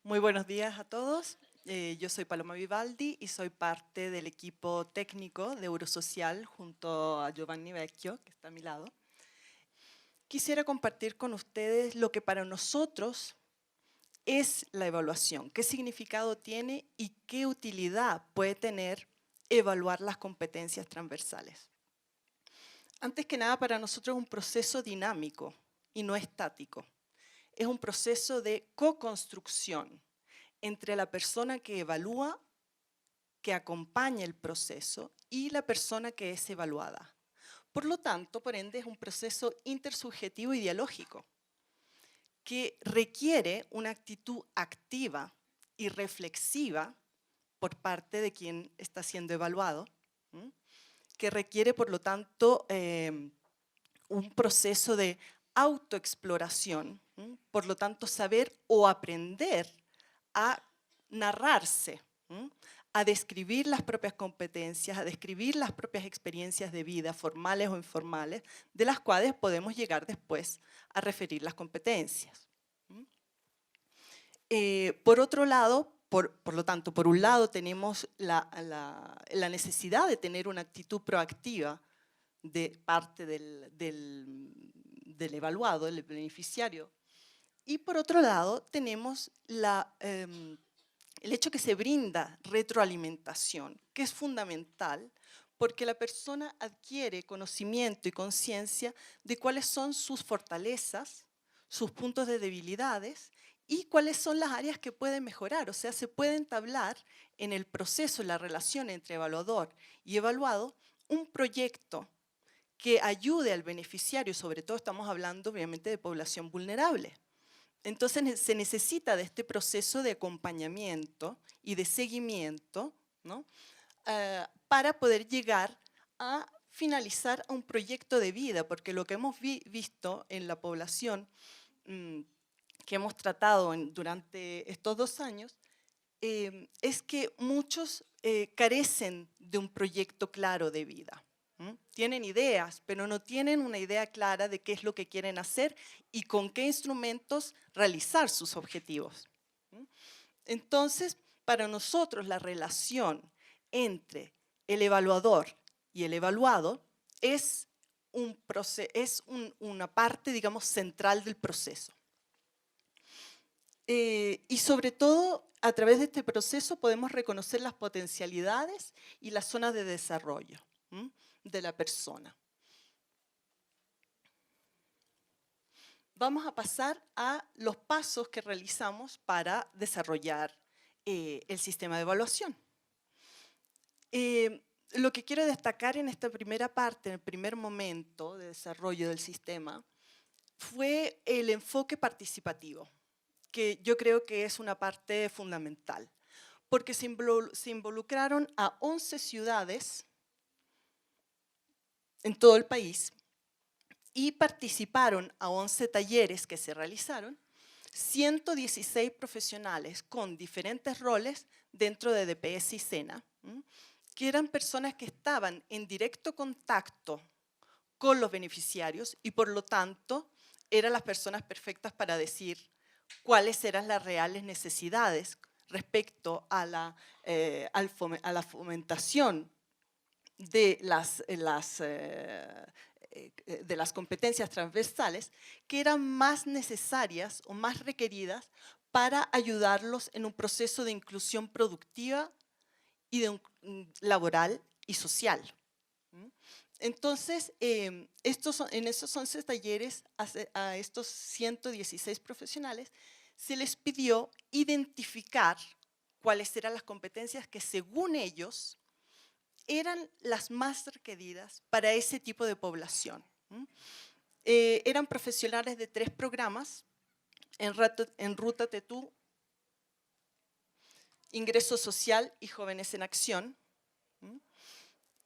Muy buenos días a todos. Yo soy Paloma Vivaldi y soy parte del equipo técnico de Eurosocial junto a Giovanni Vecchio, que está a mi lado. Quisiera compartir con ustedes lo que para nosotros es la evaluación, qué significado tiene y qué utilidad puede tener evaluar las competencias transversales. Antes que nada, para nosotros es un proceso dinámico y no estático. Es un proceso de co-construcción entre la persona que evalúa, que acompaña el proceso, y la persona que es evaluada. Por lo tanto, por ende, es un proceso intersubjetivo y dialógico que requiere una actitud activa y reflexiva por parte de quien está siendo evaluado, que requiere, por lo tanto, un proceso de autoexploración, por lo tanto, saber o aprender a narrarse, a describir las propias competencias, a describir las propias experiencias de vida, formales o informales, de las cuales podemos llegar después a referir las competencias. Por otro lado, por lo tanto, por un lado tenemos la necesidad de tener una actitud proactiva de parte del evaluado, del beneficiario, y por otro lado tenemos el hecho que se brinda retroalimentación, que es fundamental porque la persona adquiere conocimiento y conciencia de cuáles son sus fortalezas, sus puntos de debilidades y cuáles son las áreas que pueden mejorar. O sea, se puede entablar en el proceso, en la relación entre evaluador y evaluado, un proyecto que ayude al beneficiario, sobre todo estamos hablando obviamente de población vulnerable. Entonces se necesita de este proceso de acompañamiento y de seguimiento, ¿no? Para poder llegar a finalizar un proyecto de vida, porque lo que hemos visto en la población que hemos tratado durante estos 2 años es que muchos carecen de un proyecto claro de vida. Tienen ideas, pero no tienen una idea clara de qué es lo que quieren hacer y con qué instrumentos realizar sus objetivos. Entonces, para nosotros la relación entre el evaluador y el evaluado es una parte, digamos, central del proceso. Y sobre todo, a través de este proceso podemos reconocer las potencialidades y las zonas de desarrollo de la persona. Vamos a pasar a los pasos que realizamos para desarrollar el sistema de evaluación. Lo que quiero destacar en esta primera parte, en el primer momento de desarrollo del sistema, fue el enfoque participativo, que yo creo que es una parte fundamental, porque se involucraron a 11 ciudades en todo el país y participaron a 11 talleres que se realizaron, 116 profesionales con diferentes roles dentro de DPS y SENA, que eran personas que estaban en directo contacto con los beneficiarios y por lo tanto eran las personas perfectas para decir cuáles eran las reales necesidades respecto a la fomentación de las competencias transversales que eran más necesarias o más requeridas para ayudarlos en un proceso de inclusión productiva y laboral y social. Entonces, en esos 11 talleres, a estos 116 profesionales, se les pidió identificar cuáles eran las competencias que según ellos eran las más requeridas para ese tipo de población. Eran profesionales de 3 programas, en Ruta Tetú, Ingreso Social y Jóvenes en Acción.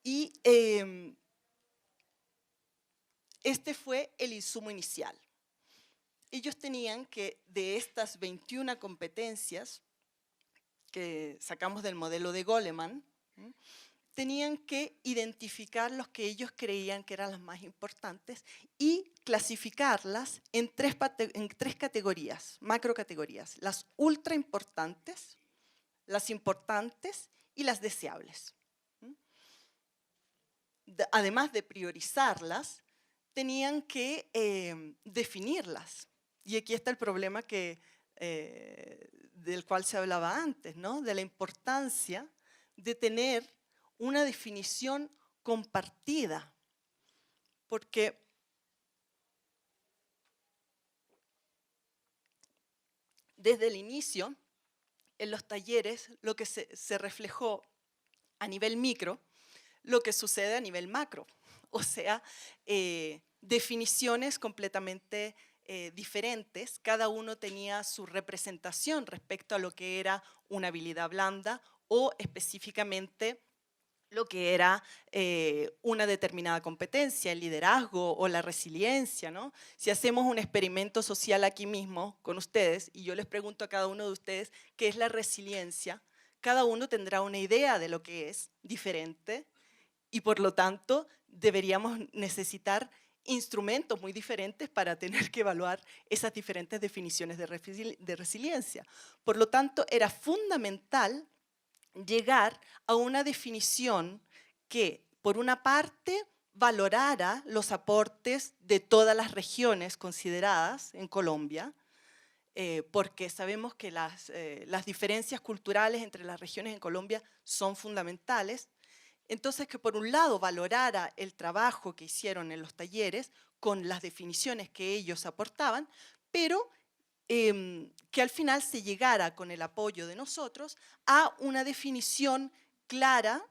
Y este fue el insumo inicial. Ellos tenían que, de estas 21 competencias que sacamos del modelo de Goleman, tenían que identificar los que ellos creían que eran las más importantes y clasificarlas en tres categorías, macrocategorías: las ultra importantes, las importantes y las deseables. Además de priorizarlas, tenían que definirlas. Y aquí está el problema del cual se hablaba antes, ¿no? De la importancia de tener una definición compartida, porque desde el inicio, en los talleres, lo que se reflejó a nivel micro, lo que sucede a nivel macro, o sea, definiciones completamente diferentes. Cada uno tenía su representación respecto a lo que era una habilidad blanda o específicamente lo que era una determinada competencia, el liderazgo o la resiliencia, ¿no? Si hacemos un experimento social aquí mismo con ustedes y yo les pregunto a cada uno de ustedes qué es la resiliencia, cada uno tendrá una idea de lo que es diferente y por lo tanto deberíamos necesitar instrumentos muy diferentes para tener que evaluar esas diferentes definiciones de resiliencia. Por lo tanto, era fundamental llegar a una definición que, por una parte, valorara los aportes de todas las regiones consideradas en Colombia, porque sabemos que las diferencias culturales entre las regiones en Colombia son fundamentales. Entonces, que por un lado valorara el trabajo que hicieron en los talleres con las definiciones que ellos aportaban, pero que al final se llegara con el apoyo de nosotros a una definición clara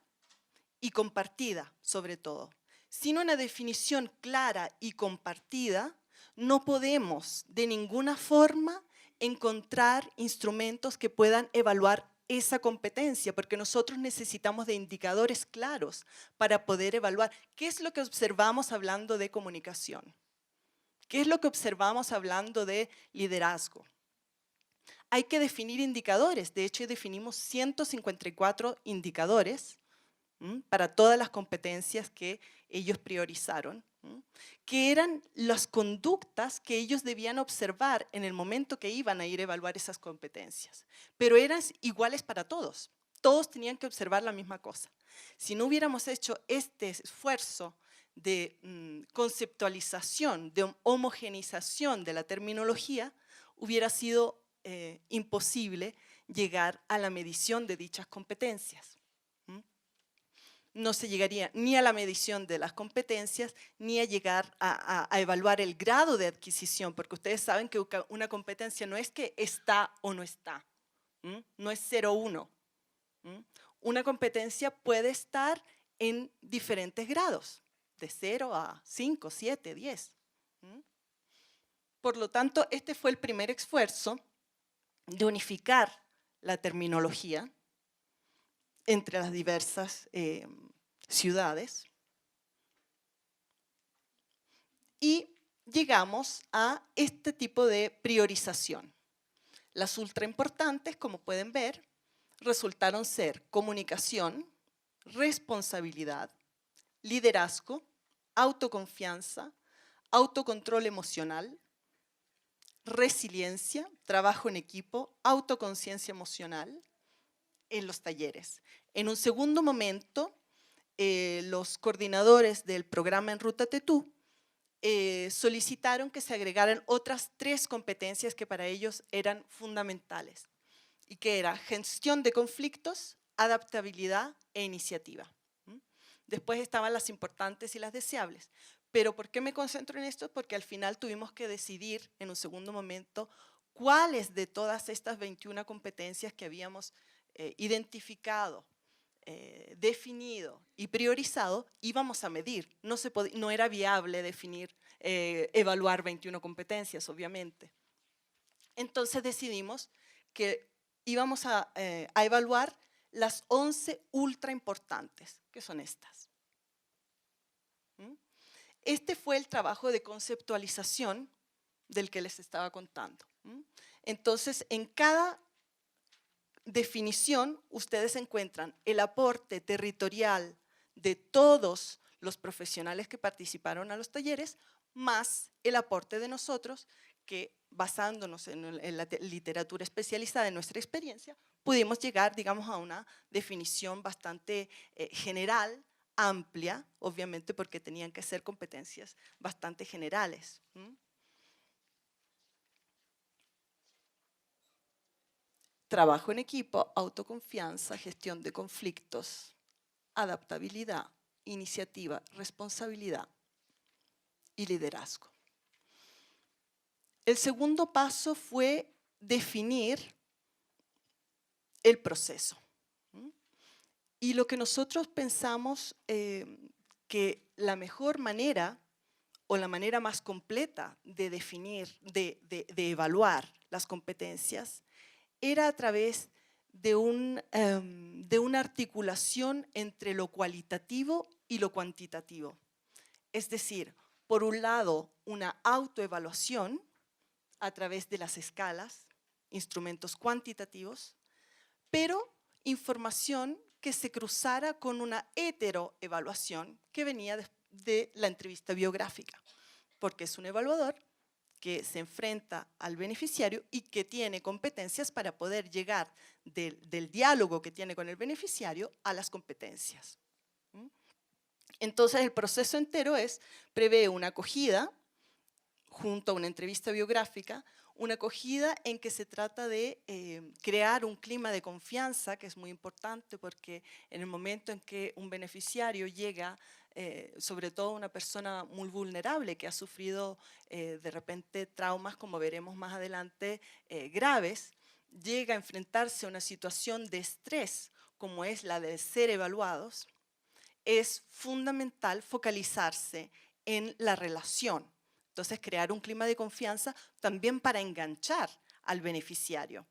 y compartida, sobre todo. Sin una definición clara y compartida, no podemos de ninguna forma encontrar instrumentos que puedan evaluar esa competencia, porque nosotros necesitamos de indicadores claros para poder evaluar qué es lo que observamos hablando de comunicación. ¿Qué es lo que observamos hablando de liderazgo? Hay que definir indicadores. De hecho, definimos 154 indicadores para todas las competencias que ellos priorizaron, que eran las conductas que ellos debían observar en el momento que iban a ir a evaluar esas competencias. Pero eran iguales para todos. Todos tenían que observar la misma cosa. Si no hubiéramos hecho este esfuerzo de conceptualización, de homogeneización de la terminología, hubiera sido imposible llegar a la medición de dichas competencias. No se llegaría ni a la medición de las competencias, ni a llegar a evaluar el grado de adquisición, porque ustedes saben que una competencia no es que está o no está, no es 0 o 1. Una competencia puede estar en diferentes grados, de 0 a 5, 7, 10. Por lo tanto, este fue el primer esfuerzo de unificar la terminología entre las diversas ciudades y llegamos a este tipo de priorización. Las ultra importantes, como pueden ver, resultaron ser comunicación, responsabilidad, liderazgo, autoconfianza, autocontrol emocional, resiliencia, trabajo en equipo, autoconciencia emocional en los talleres. En un segundo momento, los coordinadores del programa En Ruta Tetú solicitaron que se agregaran otras 3 competencias que para ellos eran fundamentales y que era gestión de conflictos, adaptabilidad e iniciativa. Después estaban las importantes y las deseables. Pero ¿por qué me concentro en esto? Porque al final tuvimos que decidir en un segundo momento cuáles de todas estas 21 competencias que habíamos identificado, definido y priorizado íbamos a medir. No era viable definir, evaluar 21 competencias, obviamente. Entonces decidimos que íbamos a evaluar las 11 ultra importantes, que son estas. Este fue el trabajo de conceptualización del que les estaba contando. Entonces, en cada definición, ustedes encuentran el aporte territorial de todos los profesionales que participaron a los talleres, más el aporte de nosotros, que basándonos en la literatura especializada, en nuestra experiencia, pudimos llegar, digamos, a una definición bastante general, amplia, obviamente porque tenían que ser competencias bastante generales. Trabajo en equipo, autoconfianza, gestión de conflictos, adaptabilidad, iniciativa, responsabilidad y liderazgo. El segundo paso fue definir el proceso. Y lo que nosotros pensamos que la mejor manera o la manera más completa de definir, de evaluar las competencias era a través de una articulación entre lo cualitativo y lo cuantitativo. Es decir, por un lado, una autoevaluación a través de las escalas, instrumentos cuantitativos, pero información que se cruzara con una heteroevaluación que venía de la entrevista biográfica, porque es un evaluador que se enfrenta al beneficiario y que tiene competencias para poder llegar del diálogo que tiene con el beneficiario a las competencias. Entonces el proceso entero prevé una acogida junto a una entrevista biográfica, una acogida en que se trata de crear un clima de confianza, que es muy importante porque en el momento en que un beneficiario llega, sobre todo una persona muy vulnerable que ha sufrido de repente traumas, como veremos más adelante, graves, llega a enfrentarse a una situación de estrés como es la de ser evaluados, es fundamental focalizarse en la relación. Entonces, crear un clima de confianza también para enganchar al beneficiario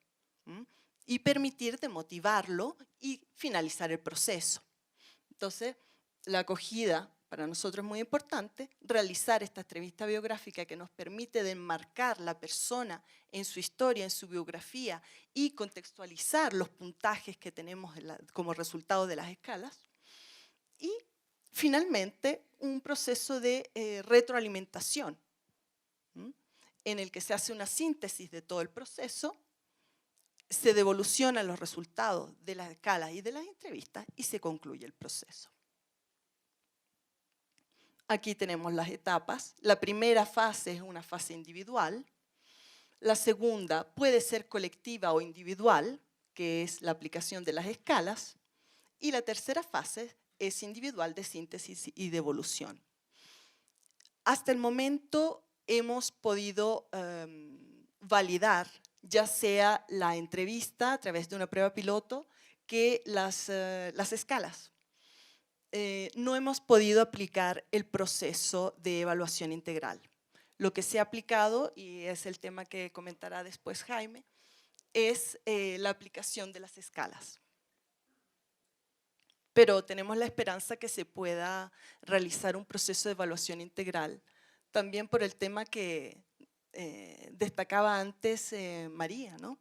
y permitir de motivarlo y finalizar el proceso. Entonces, la acogida para nosotros es muy importante, realizar esta entrevista biográfica que nos permite enmarcar la persona en su historia, en su biografía y contextualizar los puntajes que tenemos como resultado de las escalas. Y finalmente, un proceso de retroalimentación, en el que se hace una síntesis de todo el proceso, se devolucionan los resultados de las escalas y de las entrevistas y se concluye el proceso. Aquí tenemos las etapas. La primera fase es una fase individual. La segunda puede ser colectiva o individual, que es la aplicación de las escalas. Y la tercera fase es individual, de síntesis y de evolución. Hasta el momento hemos podido validar ya sea la entrevista a través de una prueba piloto que las escalas. No hemos podido aplicar el proceso de evaluación integral. Lo que se ha aplicado, y es el tema que comentará después Jaime, es la aplicación de las escalas. Pero tenemos la esperanza que se pueda realizar un proceso de evaluación integral, también por el tema que destacaba antes María, ¿no?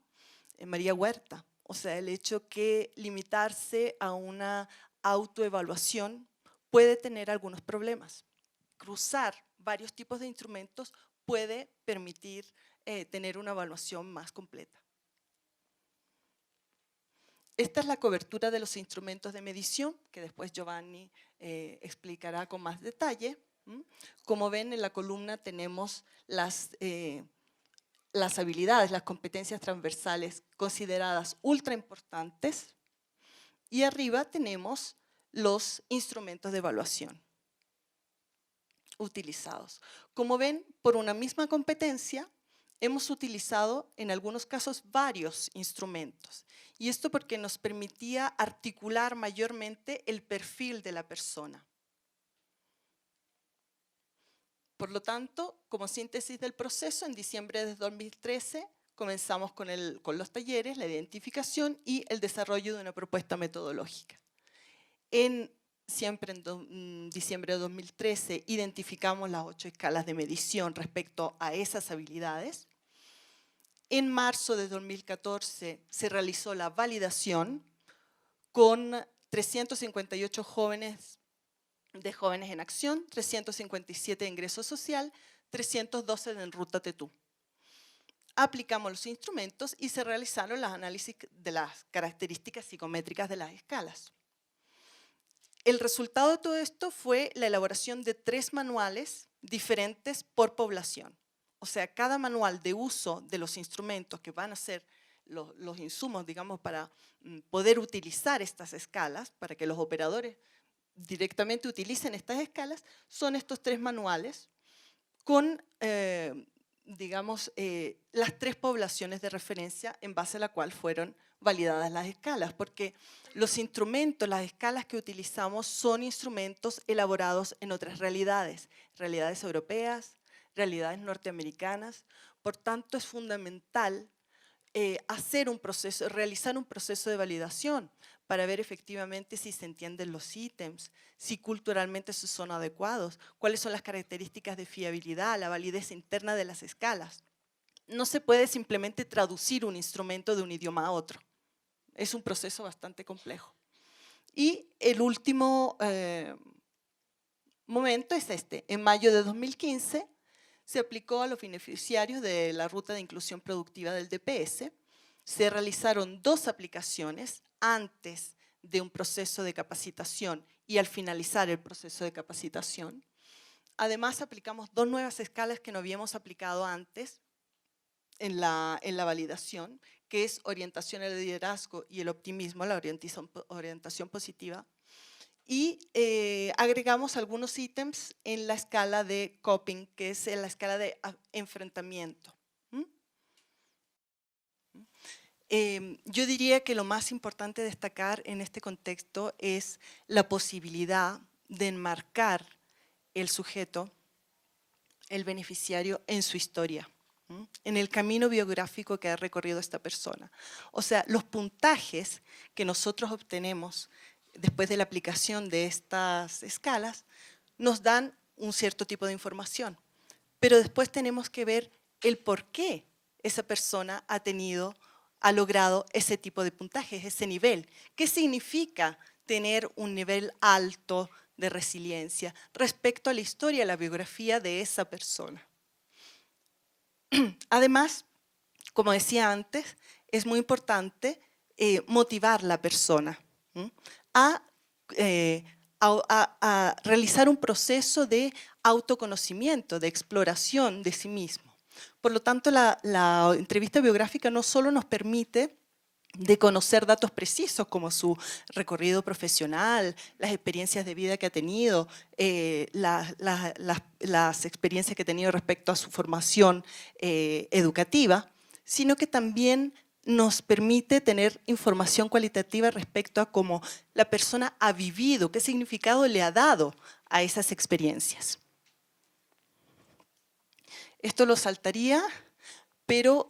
María Huerta. O sea, el hecho que limitarse a una autoevaluación puede tener algunos problemas. Cruzar varios tipos de instrumentos puede permitir tener una evaluación más completa. Esta es la cobertura de los instrumentos de medición, que después Giovanni explicará con más detalle. Como ven, en la columna tenemos las habilidades, las competencias transversales consideradas ultra importantes, y arriba tenemos los instrumentos de evaluación utilizados. Como ven, por una misma competencia hemos utilizado en algunos casos varios instrumentos, y esto porque nos permitía articular mayormente el perfil de la persona. Por lo tanto, como síntesis del proceso, en diciembre de 2013 comenzamos con los talleres, la identificación y el desarrollo de una propuesta metodológica. Siempre en diciembre de 2013 identificamos las 8 escalas de medición respecto a esas habilidades En marzo de 2014 se realizó la validación con 358 jóvenes de Jóvenes en Acción, 357 de ingreso social, 312 de En Ruta Tetú. Aplicamos los instrumentos y se realizaron los análisis de las características psicométricas de las escalas. El resultado de todo esto fue la elaboración de 3 manuales diferentes por población. O sea, cada manual de uso de los instrumentos que van a ser los insumos, digamos, para poder utilizar estas escalas, para que los operadores directamente utilicen estas escalas, son estos 3 manuales con, digamos, las 3 poblaciones de referencia en base a la cual fueron validadas las escalas, porque los instrumentos, las escalas que utilizamos son instrumentos elaborados en otras realidades, realidades europeas, realidades norteamericanas. Por tanto, es fundamental realizar un proceso de validación para ver efectivamente si se entienden los ítems, si culturalmente son adecuados, cuáles son las características de fiabilidad, la validez interna de las escalas. No se puede simplemente traducir un instrumento de un idioma a otro. Es un proceso bastante complejo. Y el último momento es este. En mayo de 2015 se aplicó a los beneficiarios de la ruta de inclusión productiva del DPS. Se realizaron 2 aplicaciones antes de un proceso de capacitación y al finalizar el proceso de capacitación. Además, aplicamos 2 nuevas escalas que no habíamos aplicado antes en la validación, que es orientación al liderazgo y el optimismo, la orientación positiva. Y agregamos algunos ítems en la escala de coping, que es la escala de enfrentamiento. Yo diría que lo más importante destacar en este contexto es la posibilidad de enmarcar el sujeto, el beneficiario, en su historia, en el camino biográfico que ha recorrido esta persona. O sea, los puntajes que nosotros obtenemos después de la aplicación de estas escalas nos dan un cierto tipo de información, pero después tenemos que ver el por qué esa persona ha logrado ese tipo de puntajes, ese nivel. ¿Qué significa tener un nivel alto de resiliencia respecto a la historia, la biografía de esa persona? Además, como decía antes, es muy importante motivar a la persona a realizar un proceso de autoconocimiento, de exploración de sí mismo. Por lo tanto, la entrevista biográfica no solo nos permite de conocer datos precisos como su recorrido profesional, las experiencias de vida que ha tenido, las experiencias que ha tenido respecto a su formación educativa, sino que también nos permite tener información cualitativa respecto a cómo la persona ha vivido, qué significado le ha dado a esas experiencias. Esto lo saltaría, pero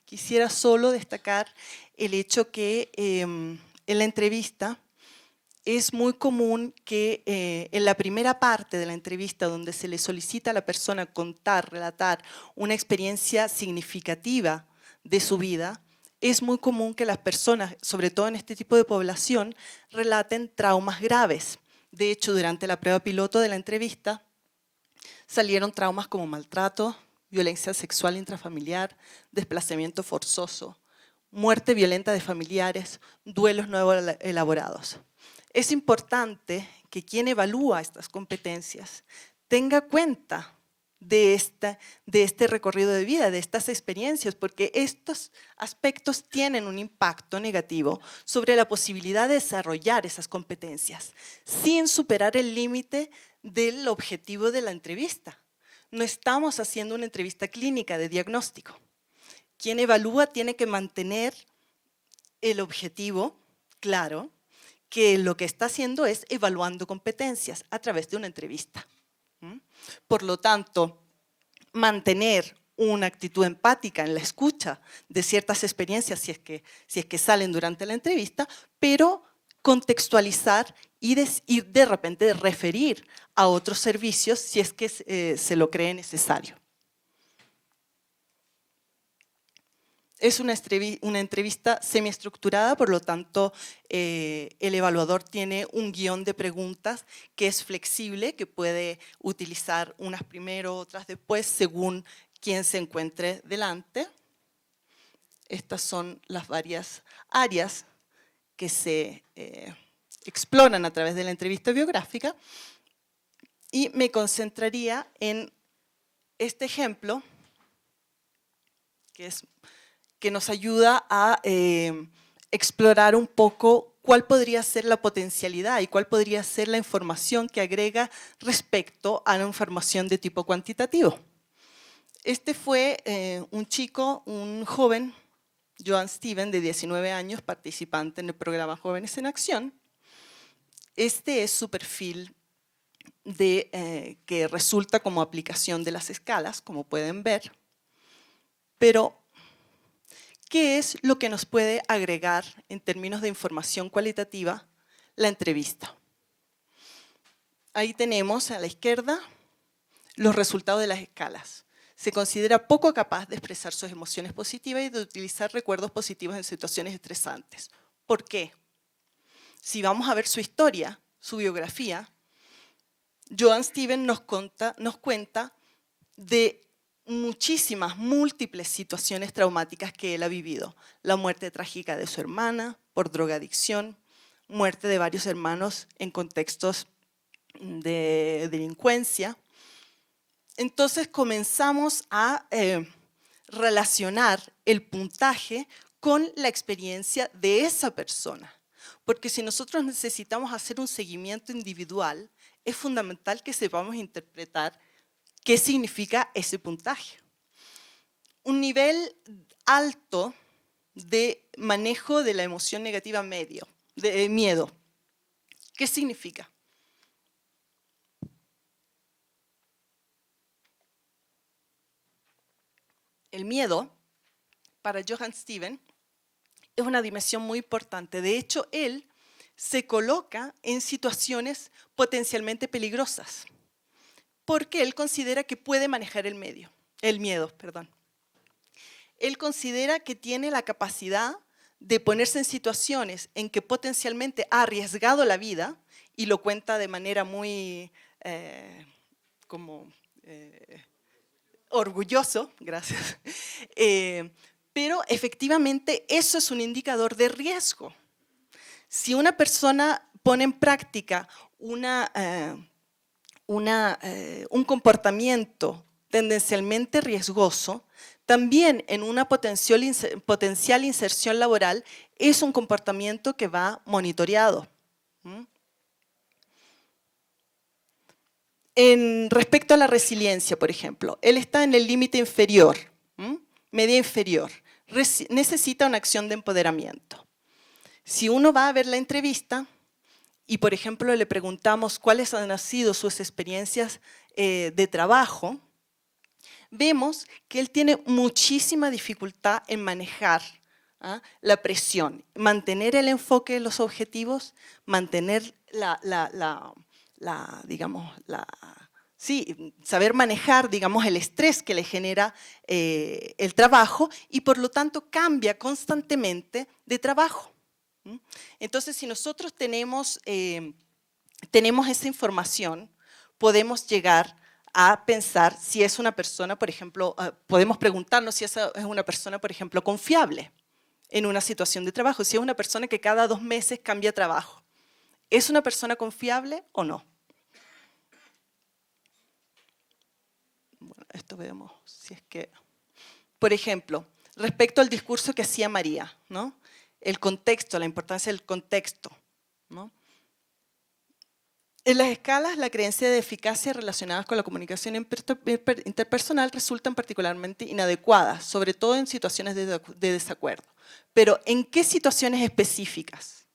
quisiera solo destacar el hecho que en la entrevista es muy común que en la primera parte de la entrevista, donde se le solicita a la persona contar, relatar una experiencia significativa de su vida, es muy común que las personas, sobre todo en este tipo de población, relaten traumas graves. De hecho, durante la prueba piloto de la entrevista, salieron traumas como maltrato, violencia sexual intrafamiliar, desplazamiento forzoso, muerte violenta de familiares, duelos no elaborados. Es importante que quien evalúa estas competencias tenga cuenta de este recorrido de vida, de estas experiencias, porque estos aspectos tienen un impacto negativo sobre la posibilidad de desarrollar esas competencias, sin superar el límite del objetivo de la entrevista. No estamos haciendo una entrevista clínica de diagnóstico. Quien evalúa tiene que mantener el objetivo claro, que lo que está haciendo es evaluando competencias a través de una entrevista. Por lo tanto, mantener una actitud empática en la escucha de ciertas experiencias si es que salen durante la entrevista, pero contextualizar y de repente referir a otros servicios si es que se lo cree necesario. Es una entrevista semiestructurada, por lo tanto, el evaluador tiene un guión de preguntas que es flexible, que puede utilizar unas primero, otras después, según quien se encuentre delante. Estas son las varias áreas que se exploran a través de la entrevista biográfica. Y me concentraría en este ejemplo, que nos ayuda a explorar un poco cuál podría ser la potencialidad y cuál podría ser la información que agrega respecto a la información de tipo cuantitativo. Este fue un chico, un joven, Joan Steven, de 19 años, participante en el programa Jóvenes en Acción. Este es su perfil que resulta como aplicación de las escalas, como pueden ver. Pero, ¿qué es lo que nos puede agregar en términos de información cualitativa la entrevista? Ahí tenemos a la izquierda los resultados de las escalas. Se considera poco capaz de expresar sus emociones positivas y de utilizar recuerdos positivos en situaciones estresantes. ¿Por qué? Si vamos a ver su historia, su biografía, Joan Steven nos cuenta de muchísimas, múltiples situaciones traumáticas que él ha vivido. La muerte trágica de su hermana por drogadicción, muerte de varios hermanos en contextos de delincuencia. Entonces comenzamos a relacionar el puntaje con la experiencia de esa persona. Porque si nosotros necesitamos hacer un seguimiento individual, es fundamental que sepamos interpretar qué significa ese puntaje. Un nivel alto de manejo de la emoción negativa de miedo. ¿Qué significa? El miedo, para Joan Steven, es una dimensión muy importante. De hecho, él se coloca en situaciones potencialmente peligrosas, porque él considera que puede manejar el miedo. Él considera que tiene la capacidad de ponerse en situaciones en que potencialmente ha arriesgado la vida, y lo cuenta de manera muy orgulloso, gracias, pero efectivamente eso es un indicador de riesgo. Si una persona pone en práctica un comportamiento tendencialmente riesgoso, también en una potencial inserción laboral es un comportamiento que va monitoreado. Respecto a la resiliencia, por ejemplo, él está en el límite inferior, media inferior, necesita una acción de empoderamiento. Si uno va a ver la entrevista y, por ejemplo, le preguntamos cuáles han sido sus experiencias de trabajo, vemos que él tiene muchísima dificultad en manejar la presión, mantener el enfoque en los objetivos, mantener saber manejar, digamos, el estrés que le genera el trabajo, y por lo tanto cambia constantemente de trabajo. Entonces, si nosotros tenemos esa información, podemos llegar a pensar si es una persona, por ejemplo, podemos preguntarnos si esa es una persona, por ejemplo, confiable en una situación de trabajo, si es una persona que cada 2 meses cambia trabajo. ¿Es una persona confiable o no? Bueno, esto vemos si es que… Por ejemplo, respecto al discurso que hacía María, ¿no? El contexto, la importancia del contexto, ¿no? En las escalas, la creencia de eficacia relacionadas con la comunicación interpersonal resultan particularmente inadecuadas, sobre todo en situaciones de desacuerdo. Pero, ¿en qué situaciones específicas?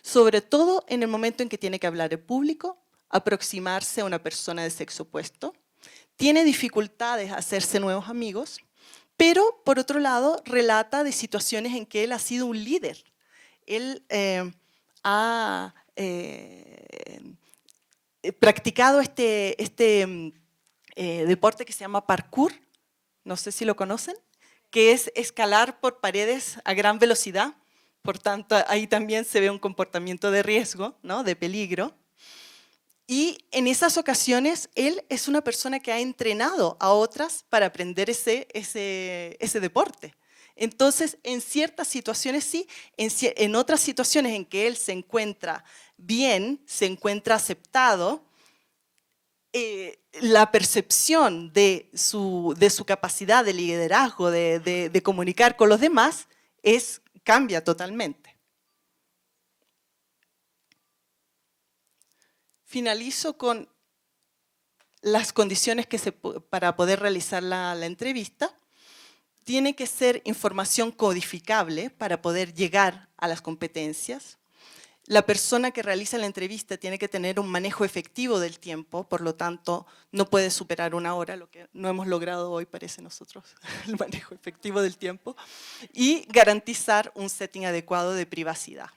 Sobre todo en el momento en que tiene que hablar en público, aproximarse a una persona de sexo opuesto, tiene dificultades a hacerse nuevos amigos, pero, por otro lado, relata de situaciones en que él ha sido un líder. Él ha practicado este deporte que se llama parkour, no sé si lo conocen, que es escalar por paredes a gran velocidad. Por tanto, ahí también se ve un comportamiento de riesgo, ¿no? De peligro. Y en esas ocasiones, él es una persona que ha entrenado a otras para aprender ese deporte. Entonces, en ciertas situaciones sí, en otras situaciones en que él se encuentra bien, se encuentra aceptado, la percepción de su capacidad de liderazgo, de comunicar con los demás, cambia totalmente. Finalizo con las condiciones para poder realizar la entrevista. Tiene que ser información codificable para poder llegar a las competencias. La persona que realiza la entrevista tiene que tener un manejo efectivo del tiempo, por lo tanto, no puede superar 1 hora, lo que no hemos logrado hoy, parece nosotros, el manejo efectivo del tiempo, y garantizar un setting adecuado de privacidad.